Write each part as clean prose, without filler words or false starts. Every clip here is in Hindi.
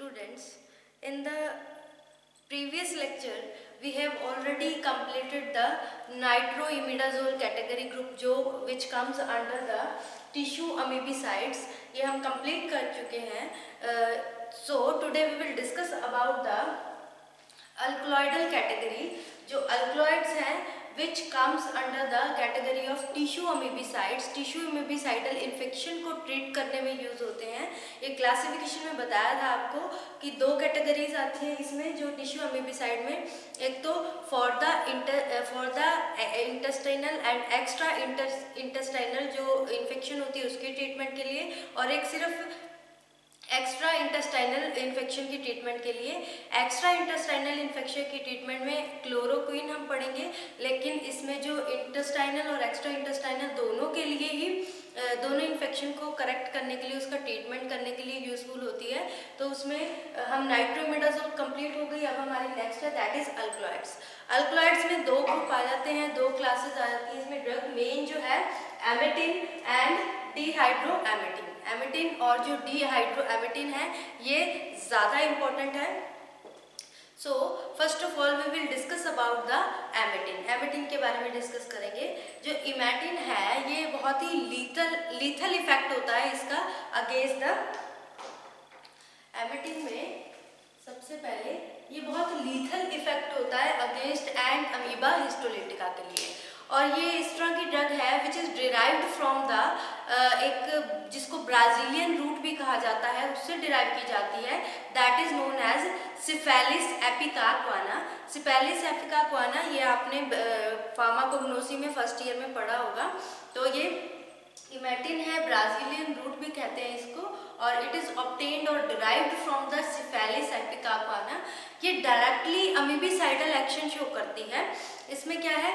Students, in the previous lecture we have already completed the nitroimidazole category group जो which comes under the tissue amebicides. ये हम complete कर चुके हैं. So today we will discuss about the alkaloidal category. जो alkaloids हैं which comes under the category of tissue amebicides. tissue amebicidal infection को treat करने में use होते हैं. ये क्लासिफिकेशन में बताया था आपको कि दो कैटेगरीज आती हैं इसमें जो टिश्यू अमीबिसाइड में. एक तो for the intestinal and extra intestinal जो इन्फेक्शन होती है उसके ट्रीटमेंट के लिए, और एक सिर्फ एक्स्ट्रा इंटेस्टाइनल इन्फेक्शन की ट्रीटमेंट के लिए. एक्स्ट्रा इंटेस्टाइनल इन्फेक्शन की ट्रीटमेंट में क्लोरोक्विन हम पढ़ेंगे, लेकिन इसमें जो इंटेस्टाइनल और एक्स्ट्रा इंटेस्टाइनल दोनों के लिए ही दोनों इन्फेक्शन को करेक्ट करने के लिए उसका ट्रीटमेंट करने के लिए यूजफुल होती है. तो उसमें हम नाइट्रोइमिडाजोल कंप्लीट हो गई. अब हमारी नेक्स्ट है दैट इज अल्कलॉइड्स. अल्कलॉइड्स में दो ग्रुप आ जाते हैं, दो क्लासेस आ जाती है इसमें. ड्रग मेन जो है एमेटिन एंड डिहाइड्रोएमेटिन. एमेटिन और जो डिहाइड्रोएमेटिन है ये ज़्यादा इम्पोर्टेंट है. So first of all we will discuss about the emetine. Emetine के बारे में डिस्कस करेंगे. जो इमेटिन है ये बहुत ही लीथल इफेक्ट होता है इसका अगेंस्ट द. एमेटिन में सबसे पहले ये बहुत लीथल इफेक्ट होता है अगेंस्ट एंड अमीबा हिस्टोलिटिका के लिए. और ये इस तरह की ड्रग है which is derived from the एक जिसको ब्राज़ीलियन रूट भी कहा जाता है उससे डिराइव की जाती है. That is known as cephaelis ipecacuanha. Cephaelis ipecacuanha ये आपने फार्माकोग्नोसी में फर्स्ट ईयर में पढ़ा होगा. तो ये इमेटिन है, ब्राज़ीलियन रूट भी कहते हैं इसको, और इट इज़ ऑब्टेन्ड और derived from the syphilis ipecacuanha. ये डायरेक्टली अमीबिसाइडल एक्शन शो करती है. इसमें क्या है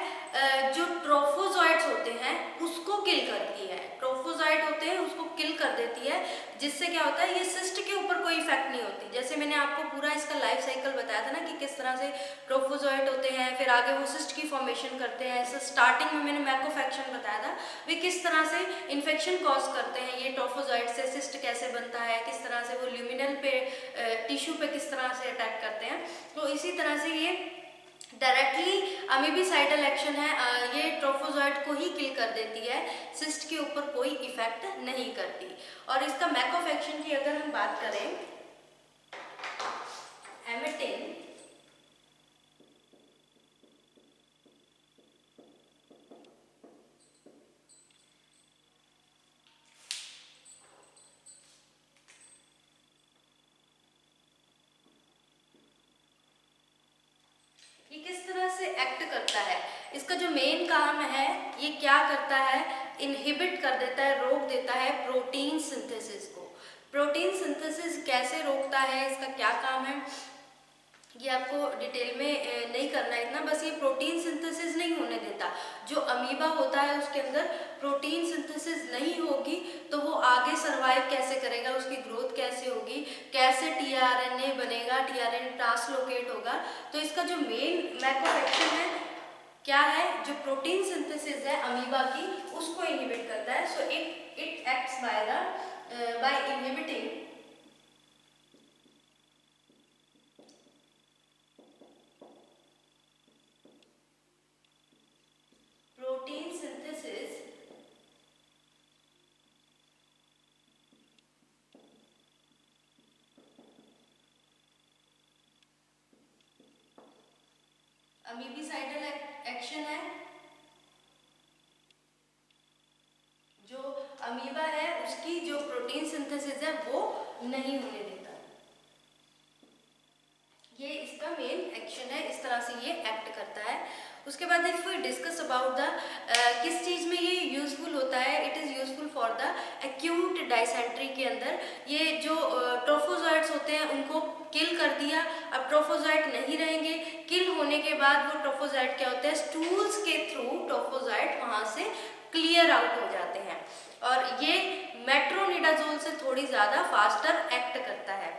जो ट्रोफोजॉइड्स होते हैं उसको किल करती है. ट्रोफोजॉइड होते हैं उसको किल कर देती है, जिससे क्या होता है ये सिस्ट के ऊपर कोई इफेक्ट नहीं होती. जैसे मैंने आपको पूरा इसका लाइफ साइकिल बताया था ना कि किस तरह से ट्रोफोजॉइड होते हैं, फिर आगे वो सिस्ट की फॉर्मेशन करते हैं. स्टार्टिंग में मैंने मैकोफेक्शन बताया था वे किस तरह से इन्फेक्शन कॉज करते हैं. ये ट्रोफोजॉइड से सिस्ट कैसे बनता है, किस तरह से वो ल्यूमिनल पे टिश्यू पे किस तरह से अटैक करते हैं. तो इसी तरह से ये डायरेक्टली अमीबिसाइडल एक्शन है. ये ट्रोफोजॉइड को ही किल कर देती है, सिस्ट के ऊपर कोई इफेक्ट नहीं करती. और इसका मैकोफेक्शन की अगर हम बात करें, एमेटिन ये किस तरह से एक्ट करता है. इसका जो मेन काम है ये क्या करता है, इनहिबिट कर देता है, रोक देता है प्रोटीन सिंथेसिस को. प्रोटीन सिंथेसिस कैसे रोकता है, इसका क्या काम है ये आपको डिटेल में नहीं करना है इतना. बस ये प्रोटीन सिंथेसिस नहीं होने देता. जो अमीबा होता है उसके अंदर प्रोटीन सिंथेसिस नहीं होगी तो वो आगे सर्वाइव कैसे करेगा, उसकी ग्रोथ कैसे होगी, कैसे टीआरएनए बनेगा, टीआरएनए ट्रांसलोकेट होगा. तो इसका जो मेन मैकोफेक्शन है क्या है, जो प्रोटीन सिंथेसिस है अमीबा की उसको इनहिबिट करता है. So it acts by inhibiting protein synthesis अमीबिसाइडल action है. जो अमीबा है उसकी जो प्रोटीन सिंथेसिस है वो नहीं होने देता. ये इसका मेन एक्शन है, इस तरह से ये एक्ट करता है. उसके बाद if we discuss about the किस चीज़ में ये यूज़फुल होता है, it is useful for the acute dysentery के अंदर. ये जो ट्रोफोजॉइड्स होते हैं उनको किल कर दिया, अब ट्रोफोजॉइड नहीं रहेंगे. किल होने के बाद वो ट्रोफोजॉइड क्या होते हैं, स्टूल्स के थ्रू ट्रोफोजॉइड वहाँ से क्लियर आउट हो जाते हैं. और ये मेट्रोनिडाजोल से थोड़ी ज़्यादा फास्टर एक्ट करता है.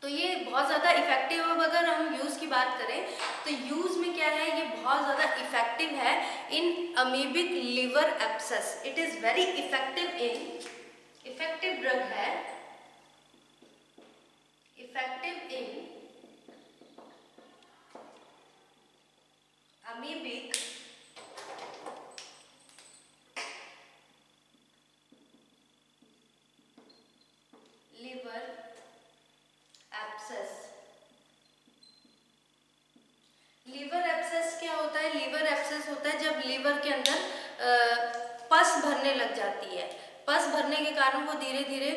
तो ये बहुत ज़्यादा इफेक्टिव है. अगर हम यूज़ की बात करें तो यूज़ में क्या है, ये बहुत ज़्यादा इफेक्टिव है in amoebic liver abscess. It is very effective drug है, इफेक्टिव के अंदर पस भरने लग जाती है। पस भरने के कारण वो धीरे धीरे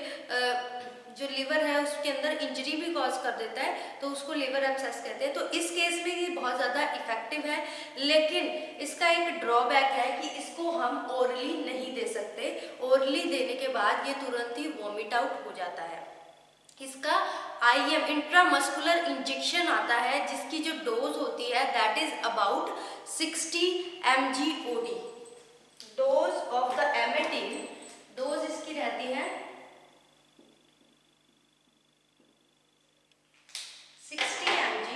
जो लिवर है उसके अंदर इंजरी भी कॉज कर देता है, तो उसको लिवर एब्सेस कहते हैं। तो इस केस में ये बहुत ज़्यादा इफेक्टिव है, लेकिन इसका एक ड्रॉबैक है कि इसको हम ओरली नहीं दे सकते। ओरली देने के बाद ये तुरंत ही वॉमिट आउट हो जाता है। इसका IM इंट्रामस्कुलर इंजेक्शन आता है, जिसकी जो डोज होती है that is about 60 mg OD। Dose of the एमेटिन, dose इसकी रहती है 60 mg।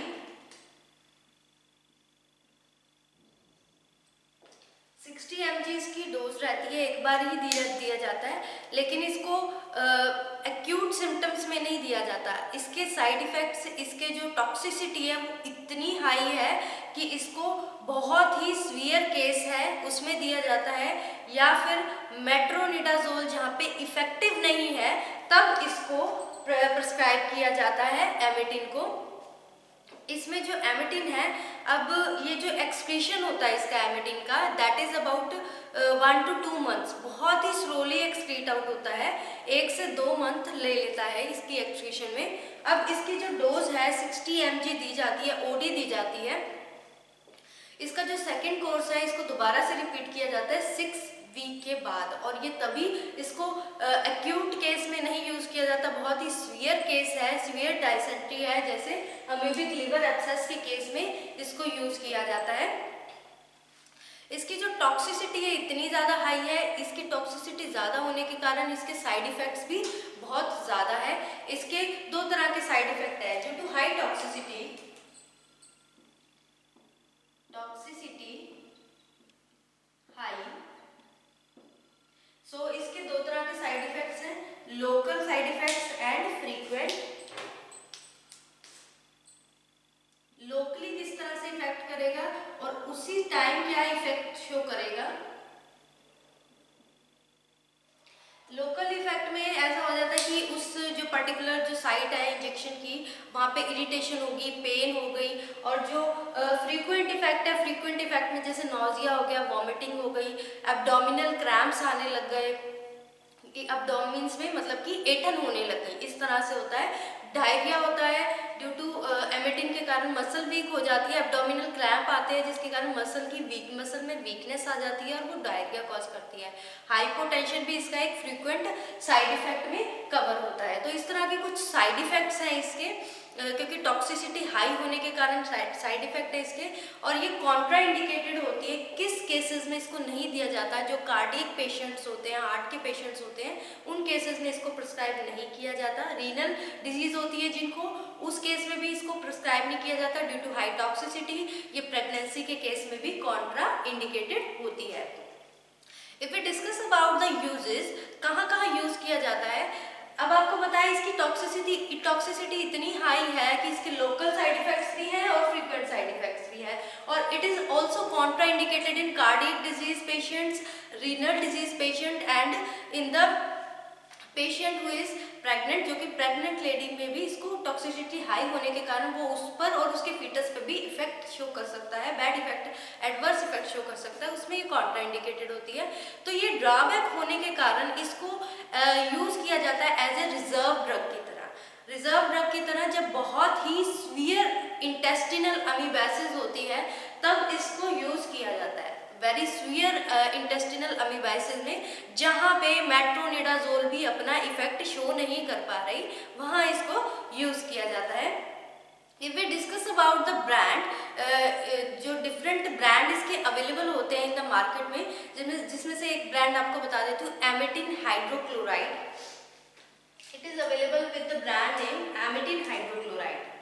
60 mg इसकी डोज रहती है, एक बार ही दिया जाता है, लेकिन इसको एक्यूट सिम्टम्स में नहीं दिया जाता। इसके साइड इफेक्ट्स, इसके जो टॉक्सिसिटी है वो इतनी हाई है कि इसको बहुत ही सीवियर केस है उसमें दिया जाता है, या फिर मेट्रोनिडाजोल जहाँ पे इफेक्टिव नहीं है तब इसको प्रिस्क्राइब किया जाता है एमेटिन को। इसमें जो एमेटिन है, अब ये जो एक्सक्रीशन होता है इसका एमेटिन का that is about 1 to 2 months, बहुत ही स्लोली एक्सक्रीट आउट होता है, 1 से 2 मंथ ले लेता है इसकी एक्सक्रीशन में। अब इसकी जो डोज है 60 mg दी जाती है, OD दी जाती है। इसका जो सेकेंड कोर्स है इसको दोबारा से रिपीट किया जाता है 6 वीक के बाद, और ये तभी इसको एक्यूट केस में नहीं यूज किया जाता, बहुत ही सीवियर केस है, सीवियर डायसेंट्री है, जैसे अमीबिक लिवर एब्सेस के केस में इसको यूज किया जाता है। इसकी जो टॉक्सिसिटी है इतनी ज़्यादा हाई है, इसकी टॉक्सिसिटी ज़्यादा होने के कारण इसके साइड इफ़ेक्ट्स भी बहुत ज़्यादा है। इसके 2 तरह के साइड इफ़ेक्ट है, due to high toxicity high. So इसके 2 तरह के साइड इफ़ेक्ट्स हैं, local side effects and frequent. Locally किस तरह से इफेक्ट करेगा और उसी टाइम क्या इफेक्ट शो करेगा। लोकल इफेक्ट में ऐसा हो जाता है कि उस जो पर्टिकुलर जो साइट है इंजेक्शन की, वहाँ पे इरिटेशन होगी, पेन हो गई, और जो फ्रीक्वेंट इफेक्ट है, फ्रीक्वेंट इफेक्ट में जैसे नॉजिया हो गया, वॉमिटिंग हो गई, एब्डोमिनल क्रैम्प्स आने लग गए, एब्डोमिन्स में मतलब कि ऐंठन होने लग गई, इस तरह से होता है। डायरिया होता है ड्यू टू एमेटिन के कारण मसल वीक हो जाती है, एब्डोमिनल क्रैम्प आते हैं जिसके कारण मसल में वीकनेस आ जाती है और वो डायरिया कॉज करती है। हाइपोटेंशन भी इसका एक फ्रीक्वेंट साइड इफेक्ट में कवर होता है। तो इस तरह के कुछ साइड इफेक्ट्स हैं इसके, क्योंकि टॉक्सिसिटी हाई होने के कारण साइड इफेक्ट है इसके, और ये कॉन्ट्रा इंडिकेटेड होती है। किस केसेस में इसको नहीं दिया जाता है, जो कार्डियक पेशेंट्स होते हैं, हार्ट के पेशेंट्स होते हैं, उन केसेस में इसको प्रिस्क्राइब नहीं किया जाता। रीनल डिजीज होती है जिनको, उस केस में भी इसको प्रिस्क्राइब नहीं किया जाता ड्यू टू हाई टॉक्सिसिटी। ये प्रेगनेंसी के केस में भी कॉन्ट्रा इंडिकेटेड होती है। If we discuss about the uses, कहाँ कहाँ यूज किया जाता है, अब आपको बताया इसकी टॉक्सिसिटी इतनी हाई है कि इसके लोकल साइड इफेक्ट्स भी हैं और फ्रीक्वेंट साइड इफेक्ट्स भी है, और it is also Contra indicated in cardiac disease patients, renal disease patient and in the patient who is pregnant, जो कि प्रेग्नेंट लेडी में भी इसको टॉक्सिसिटी हाई होने के कारण वो उस पर और उसके फीटस पे भी इफेक्ट शो कर सकता है, bad effect, adverse effect show कर सकता है, उसमें ये कॉन्ट्रा इंडिकेटेड होती है। तो ये ड्रॉबैक होने के कारण इसको यूज किया जाता है एज ए रिजर्व ड्रग की तरह। जब बहुत ही सीवियर इंटेस्टिनल अमीबेसिस होती है तब इसको यूज किया जाता है, वेरी सीवियर इंटेस्टिनल अमीबाइसिस में, जहाँ पे मेट्रोनिडाजोल भी अपना इफेक्ट शो नहीं कर पा रही, वहाँ इसको यूज किया जाता है। If we discuss about the brand, जो डिफरेंट ब्रांड इसके अवेलेबल होते हैं इन द मार्केट में, जिसमें से एक ब्रांड आपको बता देती हूँ, एमेटिन hydrochloride. It is available with the brand name एमेटिन hydrochloride.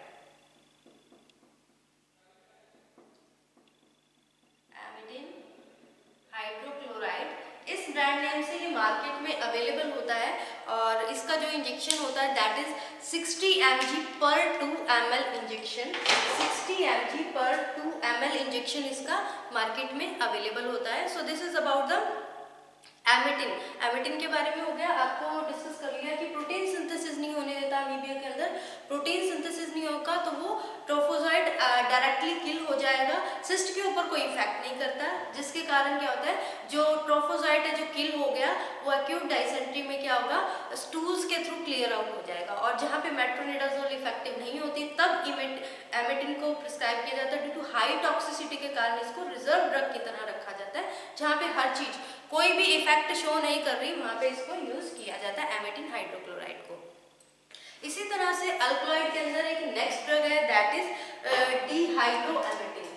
इस ब्रांड नेम से ये मार्केट में अवेलेबल होता है, और इसका जो इंजेक्शन होता है दैट इज 60 mg पर 2 ml इंजेक्शन। 60 mg पर 2 ml इंजेक्शन इसका मार्केट में अवेलेबल होता है। सो दिस इज अबाउट द एमेटिन के बारे में हो गया। आपको डिस्कस कर लिया कि प्रोटीन सिंथेसिस नहीं होने देता अमीबिया के अंदर, प्रोटीन सिंथेसिस नहीं होगा तो वो ट्रोफोजॉइड डायरेक्टली किल हो जाएगा, सिस्ट के ऊपर कोई इफेक्ट नहीं करता, जिसके कारण क्या होता है जो ट्रोफोजाइट है जो किल हो गया वो एक्यूट डायसेंट्री में क्या होगा, स्टूल्स के थ्रू क्लियर आउट हो जाएगा। और जहाँ पे मेट्रोनिडाजोल इफेक्टिव नहीं होती तब एमेटिन को प्रिस्क्राइब किया जाता है। ड्यू टू हाई टॉक्सिसिटी के कारण इसको रिजर्व ड्रग की तरह रखा जाता है, जहाँ पे हर चीज कोई भी इफेक्ट शो नहीं कर रही वहाँ पे इसको यूज किया जाता है एमेटिन हाइड्रोक्लोराइड को। इसी तरह से अल्कलॉइड के अंदर एक नेक्स्ट ड्रग है दैट इज डिहाइड्रोएमेटिन।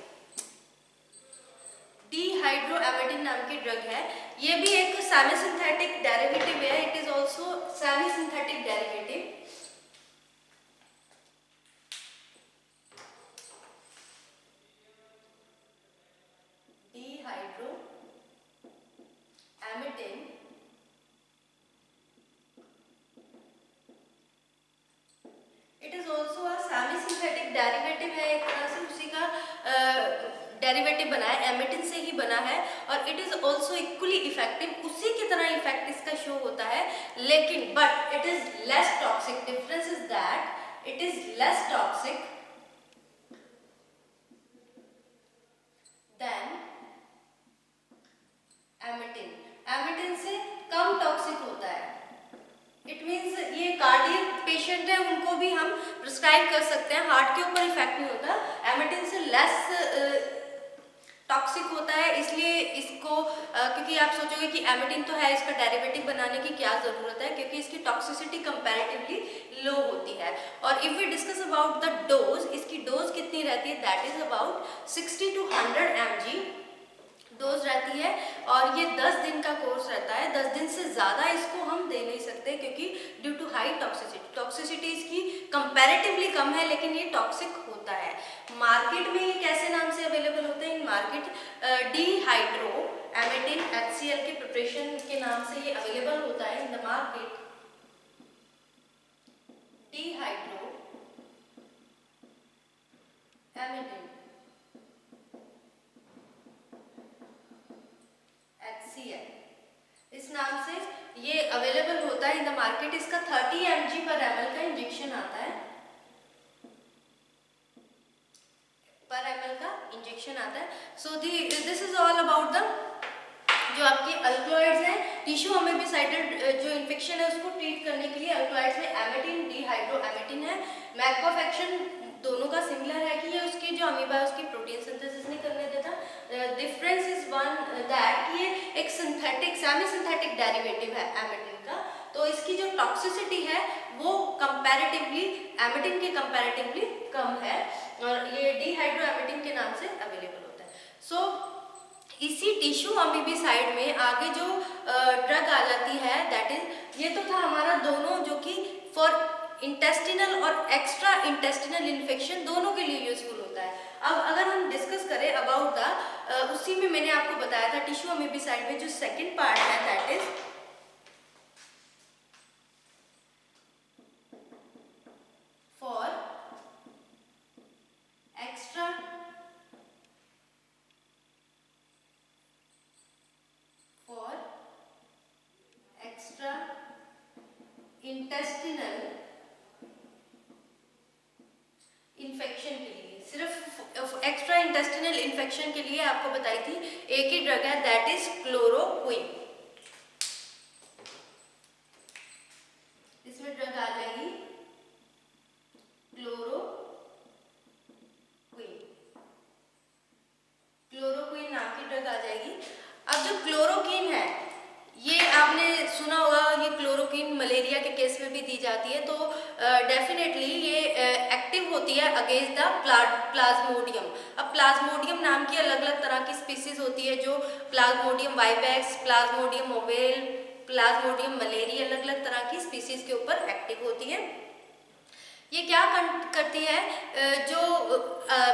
डिहाइड्रोएमेटिन नाम की ड्रग है, ये भी एक सेमी सिंथेटिक डेरिवेटिव है, it is also semi synthetic derivative. Dehydroemetine it is also a semi synthetic derivative है, एक तरह से उसी का डेरिवेटिव बना है, एमेटिन से ही बना है, और it is also equally effective, उसी की तरह इफेक्ट इसका शो होता है, लेकिन but it is less toxic. Difference is that it is less toxic than emetine. Emetine से कम टॉक्सिक होता है, इट मीन्स ये कार्डियक पेशेंट है उनको भी हम प्रिस्क्राइब कर सकते हैं, हार्ट के ऊपर इफेक्ट नहीं होता, एमेटिन से लेस टॉक्सिक होता है, इसलिए इसको क्योंकि आप सोचोगे कि एमेटिन तो है, इसका डेरिवेटिव बनाने की क्या जरूरत है, क्योंकि इसकी टॉक्सिसिटी कंपैरेटिवली लो होती है। और if we discuss about the dose, इसकी डोज कितनी रहती है, that is about 60 to 100 mg dose रहती है, और ये 10 दिन का कोर्स रहता है। 10 दिन से ज़्यादा इसको हम दे नहीं सकते क्योंकि ड्यू टू हाई टॉक्सिसिटी इसकी कंपैरेटिवली कम है, लेकिन ये टॉक्सिक होता है। मार्केट में ये कैसे नाम से अवेलेबल होता है इन मार्केट, डिहाइड्रोएमेटिन HCl के प्रिपरेशन के नाम से ये अवेलेबल होता है इन द मार्केट। डिहाइड्रोएमेटिन HCl इस नाम से ये अवेलेबल होता है इन द मार्केट। इसका 30 mg पर ml का इंजेक्शन आता है, पर ml का इंजेक्शन आता है। सो this is all about the जो आपके अल्कलॉइड्स हैं, टिश्यू अमीबिसाइडेड जो इन्फेक्शन है उसको ट्रीट करने के लिए अल्कलॉइड्स में एमेटिन, डिहाइड्रोएमेटिन है। मैक ऑफ एक्शन दोनों का सिमिलर है कि ये उसकी जो अमीबा है उसकी प्रोटीन सिंथेसिस नहीं करने देता। डिफरेंस इज वन दैट ये एक सिंथेटिक सेमी सिंथेटिक डेरिवेटिव है एमेटिन का, तो इसकी जो टॉक्सिसिटी है वो कंपैरेटिवली एमेटिन के कंपैरेटिवली कम है, और ये डिहाइड्रोएमेटिन के नाम से अवेलेबल होता है। सो इसी टिश्यू अमीबिसाइड में आगे जो ड्रग आ जाती है दैट इज, ये तो था हमारा दोनों जो कि फॉर इंटेस्टिनल और एक्स्ट्रा इंटेस्टिनल इन्फेक्शन दोनों के लिए यूजफुल होता है। अब अगर हम डिस्कस करें अबाउट द उसी में मैंने आपको बताया था टिश्यू अमीबिसाइड में जो सेकंड पार्ट है that is for extra intestinal infection के लिए, सिर्फ एक्स्ट्रा इंटेस्टिनल इन्फेक्शन के लिए आपको बताई थी एक ही ड्रग है दैट इज क्लोरोक्विन। इसमें ड्रग आ जाएगी क्लोरोक्विन नाम की ड्रग आ जाएगी। अब जो क्लोरोक्विन है ये आपने सुना होगा, ये क्लोरोक्विन मलेरिया के केस में भी दी जाती है, तो डेफिनेटली ये एक्टिव होती है अगेंस्ट द प्लाज्मोडियम। अब प्लाज्मोडियम नाम की अलग अलग तरह की स्पीसीज होती है, जो Plasmodium vivax, Plasmodium oval, Plasmodium malariae, अलग अलग तरह की स्पीसीज के ऊपर एक्टिव होती है। ये क्या करती है, जो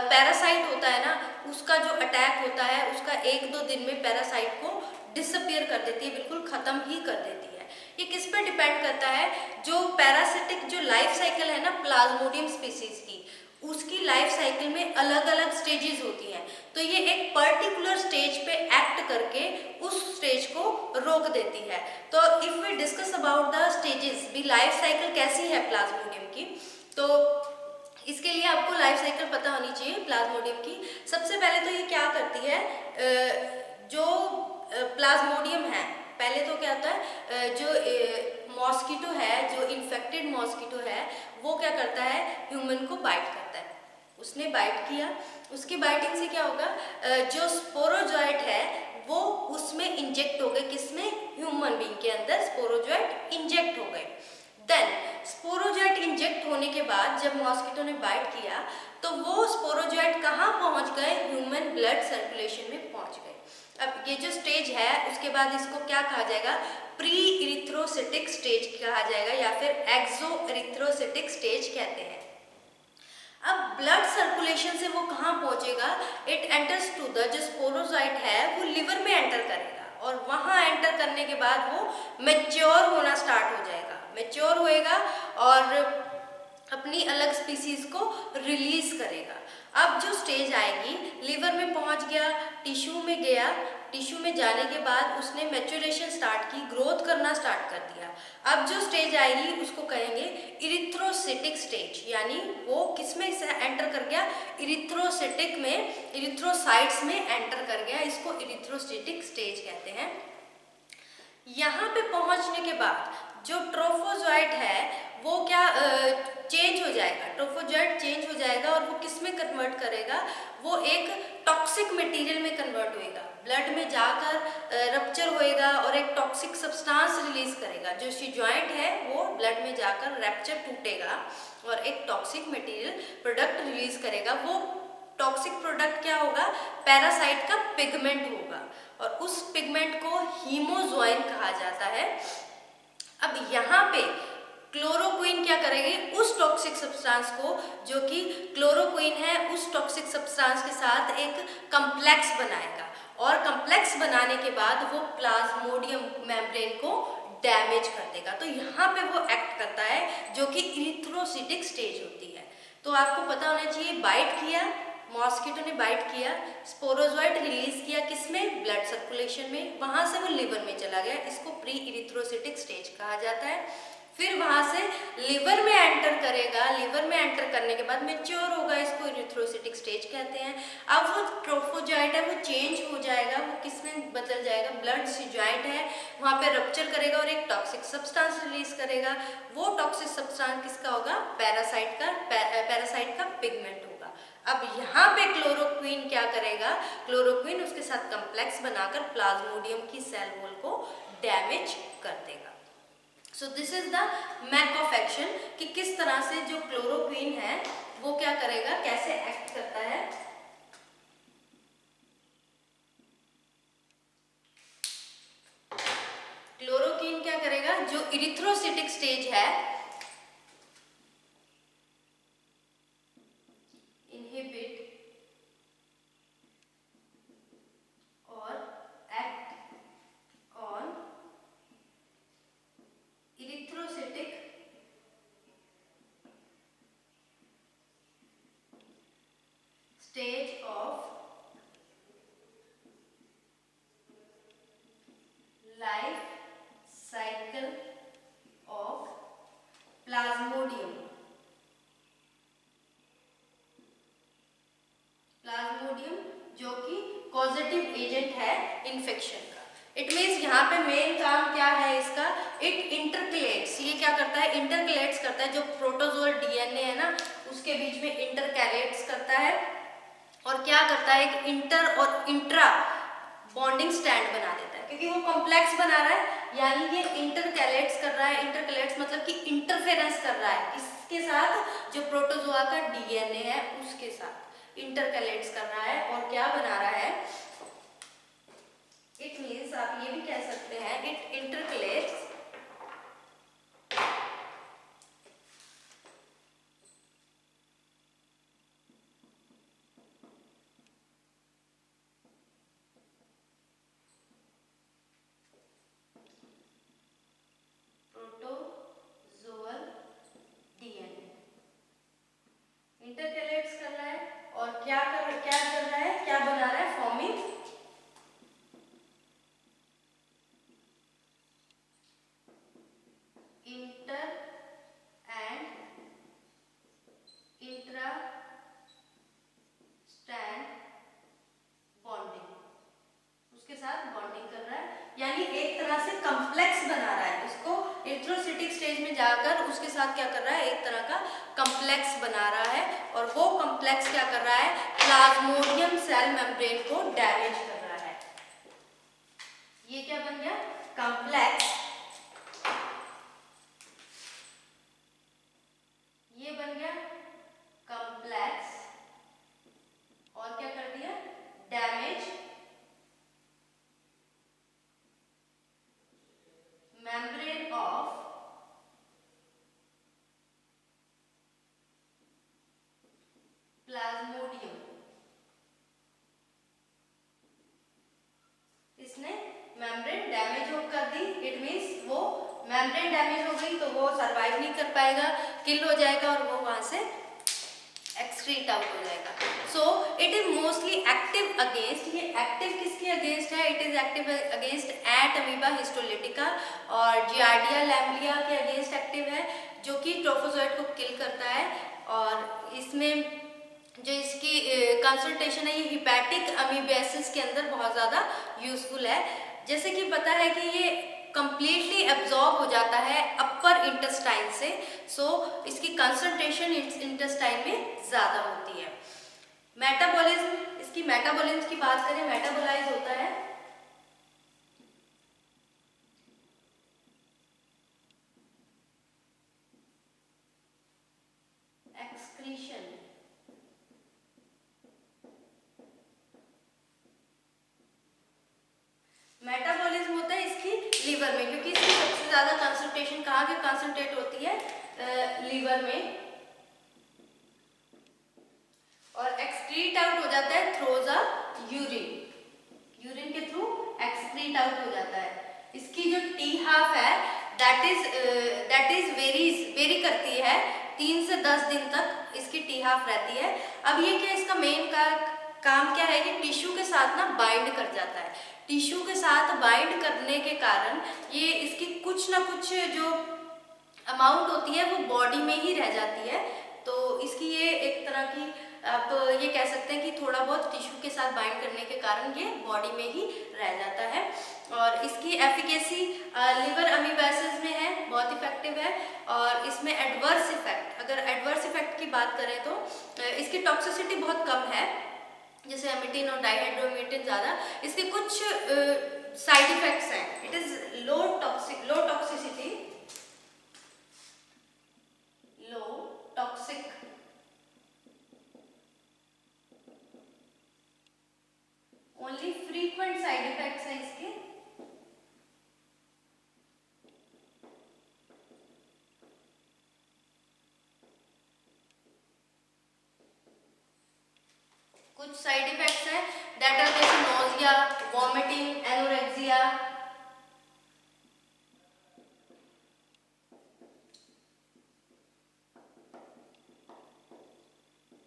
पैरासाइट होता है ना उसका जो अटैक होता है उसका 1-2 दिन में पैरासाइट को डिसअपियर कर देती है, बिल्कुल खत्म ही कर देती है। ये किस पर डिपेंड करता है, जो पैरासिटिक जो लाइफ साइकिल है ना प्लाज्मोडियम स्पीसीज की, उसकी लाइफ साइकिल में अलग अलग स्टेजेस होती हैं, तो ये एक पर्टिकुलर स्टेज पे एक्ट करके उस स्टेज को रोक देती है। तो if we discuss about the stages भी लाइफ साइकिल कैसी है प्लाज्मोडियम की, तो इसके लिए आपको लाइफ साइकिल पता होनी चाहिए प्लाज्मोडियम की। सबसे पहले तो ये क्या करती है, जो प्लाज्मोडियम है, पहले तो क्या होता है, जो मॉस्किटो है, जो इन्फेक्टेड मॉस्किटो है, वो क्या करता है, ह्यूमन को बाइट करता है। उसने बाइट किया, उसकी बाइटिंग से क्या होगा, जो स्पोरोजोइट है वो उसमें इंजेक्ट हो गए, किसमें, ह्यूमन बीइंग के अंदर स्पोरोजोइट इंजेक्ट हो गए। देन स्पोरोजोइट इंजेक्ट होने के बाद जब मॉस्किटो ने बाइट किया तो वो स्पोरोजोइट कहाँ पहुंच गए, ह्यूमन ब्लड सर्कुलेशन में पहुंच गए। अब ये जो स्टेज है उसके बाद इसको क्या कहा जाएगा, प्री इरिथ्रोसिटिक स्टेज कहा जाएगा या फिर एक्सो इरिथ्रोसिटिक स्टेज कहते हैं। अब ब्लड सर्कुलेशन से वो कहाँ पहुंचेगा, इट एंटर्स टू द, जो स्पोरोजोइट है वो लिवर में एंटर करेगा और वहां एंटर करने के बाद वो मैच्योर होना स्टार्ट हो जाएगा, मैच्योर होएगा और अपनी अलग स्पीसीज को रिलीज करेगा। अब जो स्टेज आएगी, लिवर में पहुंच गया, टिश्यू में गया, टिश्यू में जाने के बाद उसने मैच्योरेशन स्टार्ट की, ग्रोथ करना स्टार्ट कर दिया। अब जो स्टेज आएगी उसको कहेंगे इरिथ्रोसिटिक स्टेज, यानी वो किसमें से एंटर कर गया, इरिथ्रोसिटिक में, इरिथ्रोसाइट्स में एंटर कर गया, इसको इरिथ्रोसिटिक स्टेज कहते हैं। यहाँ पे पहुंचने के बाद जो ट्रोफोजोइट है वो क्या चेंज हो जाएगा, ट्रोफोजोइट चेंज हो जाएगा और वो किस में कन्वर्ट करेगा, वो एक टॉक्सिक मटेरियल में कन्वर्ट होएगा, ब्लड में जाकर रप्चर होएगा और एक टॉक्सिक सब्सटेंस रिलीज करेगा। जो जॉइंट है वो ब्लड में जाकर रैप्चर टूटेगा और एक टॉक्सिक मटेरियल प्रोडक्ट रिलीज करेगा। वो टॉक्सिक प्रोडक्ट क्या होगा, पैरासाइट का पिगमेंट होगा और उस पिगमेंट को हीमोजोइन कहा जाता है। अब यहाँ पे क्लोरोक्विन क्या करेगी, उस टॉक्सिक सब्सटेंस को, जो कि क्लोरोक्विन है, उस टॉक्सिक सब्सटेंस के साथ एक कम्प्लेक्स बनाएगा और कम्प्लेक्स बनाने के बाद वो प्लाज्मोडियम मेम्ब्रेन को डैमेज कर देगा। तो यहाँ पे वो एक्ट करता है जो कि इरिथ्रोसिटिक स्टेज होती है। तो आपको पता होना चाहिए, बाइट किया, मॉस्किटो ने बाइट किया, स्पोरोजोइट रिलीज किया किसमें, ब्लड सर्कुलेशन में, वहां से वो लिवर में चला गया, इसको प्री इरिथ्रोसिटिक स्टेज कहा जाता है। फिर वहां से लिवर में एंटर करेगा, लिवर में एंटर करने के बाद मैच्योर होगा, इसको इरिथ्रोसिटिक स्टेज कहते हैं। अब वो ट्रोफोजॉइट है वो चेंज हो जाएगा, वो किसमें बदल जाएगा, ब्लड जॉइंट है वहां पे रप्चर करेगा और एक टॉक्सिक सब्सटेंस रिलीज करेगा। वो टॉक्सिक सब्सटेंस किसका होगा, पैरासाइट का पिगमेंट होगा। अब यहाँ पे क्लोरोक्विन क्या करेगा, क्लोरोक्विन उसके साथ कम्प्लेक्स बनाकर प्लाज्मोडियम की सेल वॉल को डैमेज कर देगा। So this is the mech of action कि किस तरह से जो क्लोरोक्विन है वो क्या करेगा, कैसे एक्ट करता है। क्लोरोक्विन क्या करेगा, जो इरिथ्रोसिटिक स्टेज है इनहिबिट और act on erythrocytic stage of life cycle of plasmodium. Plasmodium जो कि कॉजेटिव एजेंट है इन्फेक्शन का। इट मीन्स यहाँ पे मेन काम क्या है इसका, इट इंटरकलेट्स, ये क्या करता है, इंटरकलेट्स करता है, जो प्रोटोजोल डीएनए है ना उसके बीच में इंटरकैलेट्स करता है और क्या करता है, एक इंटर और इंट्रा बॉन्डिंग स्टैंड बना देता है, क्योंकि वो कॉम्प्लेक्स बना रहा है, यानी ये इंटरकैलेट्स कर रहा है। इंटरकैलेट्स मतलब कि इंटरफेरेंस कर रहा है इसके साथ, जो प्रोटोजोआ का डीएनए है उसके साथ इंटरकैलेट्स कर रहा है और क्या बना रहा है, इट मीन्स आप ये भी कह सकते हैं इट इंटरकलेट्स प्रोटोजोअल डीएनए, इंटरकैलेट्स कर रहा है और क्या कर रहा है, क्या बना रहा है, फॉर्मिंग साथ क्या कर रहा है, एक तरह का कम्प्लेक्स बना रहा है, और वो कम्प्लेक्स क्या कर रहा है, प्लाज्मोडियम सेल मेम्ब्रेन को डैमेज कर रहा है। ये क्या बन गया, कम्प्लेक्स, ये बन गया कम्प्लेक्स, और क्या कर दिया, डैमेज मेम्ब्रेन ऑफ प्लाज्मोडियम। इसने मेम्ब्रेन डैमेज कर दी, इट मींस वो मेम्ब्रेन डैमेज हो गई तो वो सरवाइव नहीं कर पाएगा, किल हो जाएगा, और वो वहां से एक्सक्रीट आउट हो जाएगा। So it is mostly active against, ये एक्टिव किसके अगेंस्ट है, it is active against entamoeba histolytica और जियार्डिया लैम्बलिया के अगेंस्ट एक्टिव है, जो कि ट्रोफोजोइट को किल करता है। और इसमें जो इसकी कंसंट्रेशन है, ये हिपैटिक अमीबियासिस के अंदर बहुत ज़्यादा यूजफुल है। जैसे कि पता है कि ये कंप्लीटली एब्जॉर्ब हो जाता है अपर इंटेस्टाइन से, सो इसकी कंसंट्रेशन इंटेस्टाइन में ज़्यादा होती है। मेटाबॉलिज्म, इसकी मेटाबॉलिज्म की बात करें, मेटाबोलाइज होता है एक्सक्रीशन, मेटाबॉलिज्म होता है इसकी लीवर में, क्योंकि इसकी सबसे ज्यादा कंसंट्रेशन कहाँ पे कंसंट्रेट होती है, लीवर में, और एक्सक्रीट आउट हो जाता है थ्रू द यूरिन, यूरिन के थ्रू एक्सक्रीट आउट हो जाता है। इसकी जो टी हाफ है दैट इज वेरी करती है, 3 से 10 दिन तक इसकी टी हाफ रहती है। अब ये क्या, इसका मेन काम क्या है कि टिश्यू के साथ ना बाइंड कर जाता है, टिश्यू के साथ बाइंड करने के कारण ये इसकी कुछ ना कुछ जो अमाउंट होती है वो बॉडी में ही रह जाती है। तो इसकी ये एक तरह की आप ये कह सकते हैं कि थोड़ा बहुत टिश्यू के साथ बाइंड करने के कारण ये बॉडी में ही रह जाता है। और इसकी एफिकेसी लिवर अमीबासिस में है, बहुत इफेक्टिव है। और इसमें एडवर्स इफेक्ट, अगर एडवर्स इफेक्ट की बात करें तो इसकी टॉक्सिसिटी बहुत कम है, जैसे एमिटिन और डाइहाइड्रोमिटिन ज़्यादा। इसके कुछ साइड इफेक्ट्स हैं, it is low toxicity, low toxic, only frequent side effects हैं इसके। कुछ साइड इफेक्ट्स हैं दैट आर जैसे nausea, vomiting, anorexia.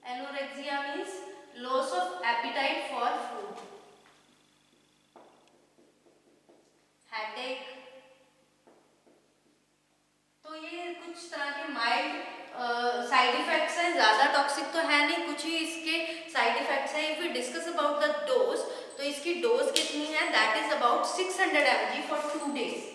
Anorexia means loss of appetite for food, headache. तो ये कुछ तरह के माइल्ड साइड इफेक्ट्स हैं, ज़्यादा टॉक्सिक तो है नहीं, कुछ ही इसके साइड इफेक्ट्स हैं। If we discuss about the dose, तो इसकी डोज कितनी है, that is about 600 mg for 2 days।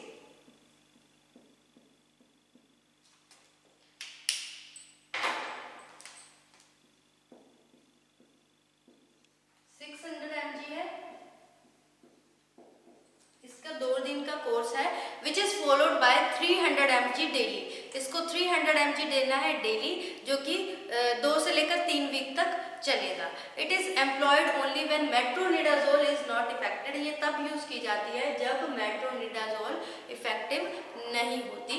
इसका 2 दिन का कोर्स है, which is followed by 300 mg daily. इसको 300 mg देना है डेली, जो कि 2 से लेकर 3 वीक तक चलेगा। It is employed only when metronidazole is not affected. ये तब यूज की जाती है जब मेट्रोनिडाजोल इफेक्टिव नहीं होती।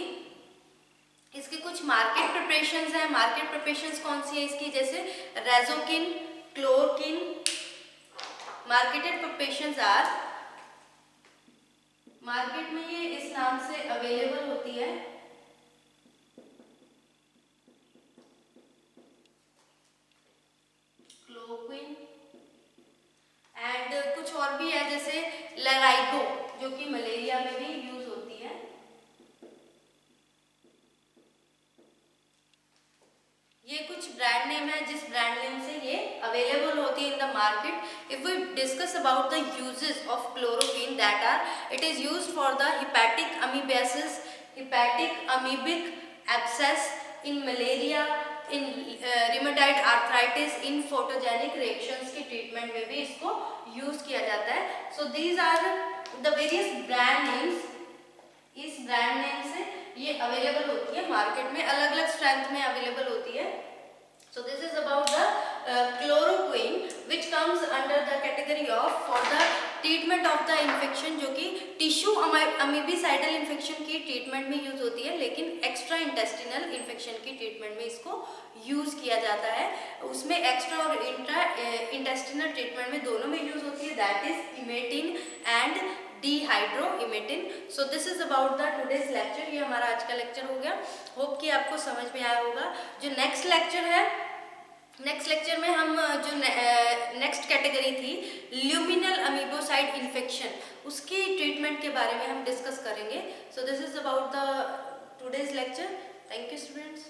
इसके कुछ मार्केट प्रिपरेशंस हैं। मार्केट प्रिपरेशंस कौन सी है इसकी, जैसे रेजोकिन, क्लोरकिन। मार्केटेड प्रिपरेशंस आर, मार्केट में ये इस नाम से अवेलेबल होती है, क्लोक्विन। एंड कुछ और भी है जैसे लराइगो, जो कि मलेरिया में भी यूज होती है। ये कुछ ब्रांड नेम है जिस ब्रांड नेम से ये अवेलेबल होती है in the market. If we discuss about the uses of chloroquine, that are, it is used for the hepatic amoebiasis, hepatic amoebic abscess, in malaria, in rheumatoid arthritis, in photogenic reactions की ट्रीटमेंट में भी इसको यूज किया जाता है। So these are the various brand names. इस ब्रांड नेम से ये अवेलेबल होती है मार्केट में, अलग अलग स्ट्रेंथ में अवेलेबल होती है। So this is about the chloroquine which comes under the category of for the treatment of the infection, जो कि टिश्यू अमीबिसाइडल इन्फेक्शन की ट्रीटमेंट में यूज होती है, लेकिन एक्स्ट्रा इंटेस्टिनल इन्फेक्शन की ट्रीटमेंट में इसको यूज किया जाता है। उसमें एक्स्ट्रा और इंट्रा इंटेस्टिनल ट्रीटमेंट में दोनों में यूज होती है, that is emetine and dehydroemetine. So this is about the today's lecture. ये हमारा आज का लेक्चर हो गया, होप कि आपको समझ में आया होगा। जो नेक्स्ट लेक्चर है, नेक्स्ट लेक्चर में हम जो नेक्स्ट कैटेगरी थी ल्यूमिनल अमीबोसाइड इन्फेक्शन, उसकी ट्रीटमेंट के बारे में हम डिस्कस करेंगे। सो this is about the today's lecture. Thank you students.